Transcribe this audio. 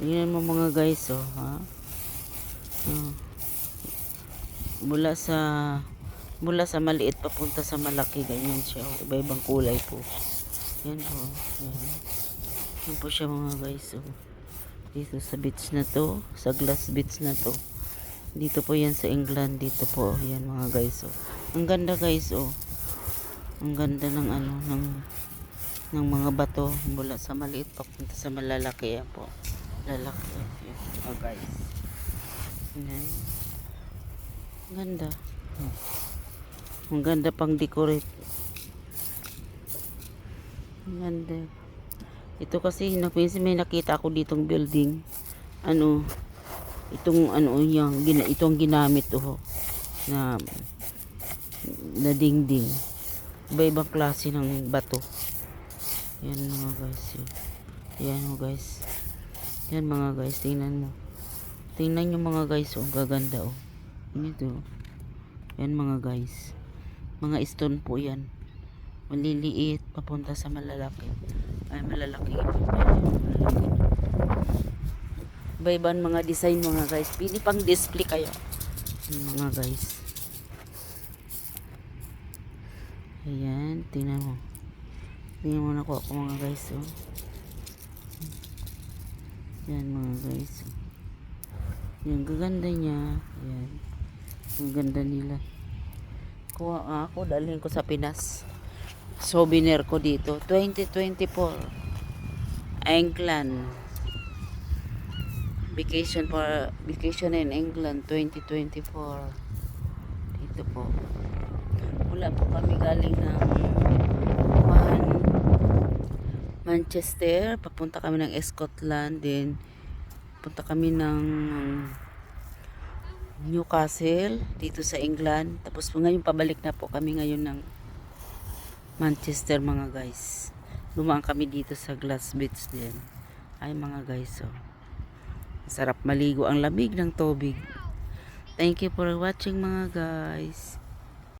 Tingnan mo mga guys, oh, ha? Oh, mula sa maliit papunta sa malaki, ganyan siya. Oh. Iba-ibang kulay po. Yan po. Yan. Yan po siya mga guys, oh. Dito sa beach na to, sa glass beach na to. Dito po yan sa England, dito po. Yan mga guys, oh. Ang ganda guys, oh. Ang ganda ng ano, ng mga bato mula sa maliit papunta sa malalaki. Yan po. Lalaki. Yan, oh guys. Yan. Ang ganda. Oh. Ang ganda pang decorate. Ang ganda. Ito kasi may nakita ako ditong building. Ano, itong ano yung itong ginamit to na dingding. Iba-ibang klase ng bato. Yan mga guys. Yan mga guys. Yan mga guys, tingnan mo. Tingnan nyo mga guys, oh, gaganda oh. Ito. Yan mga guys. Mga stone po yan. Maliliit papunta sa malalaki. Ay malalaki. Iba-ibang mga design mga guys. Pili pang display kayo. Yan mga guys. Ayan, tingnan mo. Tingnan mo na ko mga guys, oh. Yan mga guys. Yan, gaganda niya. Yan. Ang ganda nila. Kuha ako, dalhin ko sa Pinas. Souvenir ko dito. 2024. England. Vacation in England 2024. Dito po. Wala po kami galing ng Manchester. Papunta kami ng Scotland. Then, punta kami ng Newcastle dito sa England. Tapos ngayon pabalik na po kami ngayon ng Manchester mga guys. Dumaan kami dito sa Glass Beach din. Ay mga guys, oh. Sarap maligo, ang lamig ng tubig. Thank you for watching mga guys.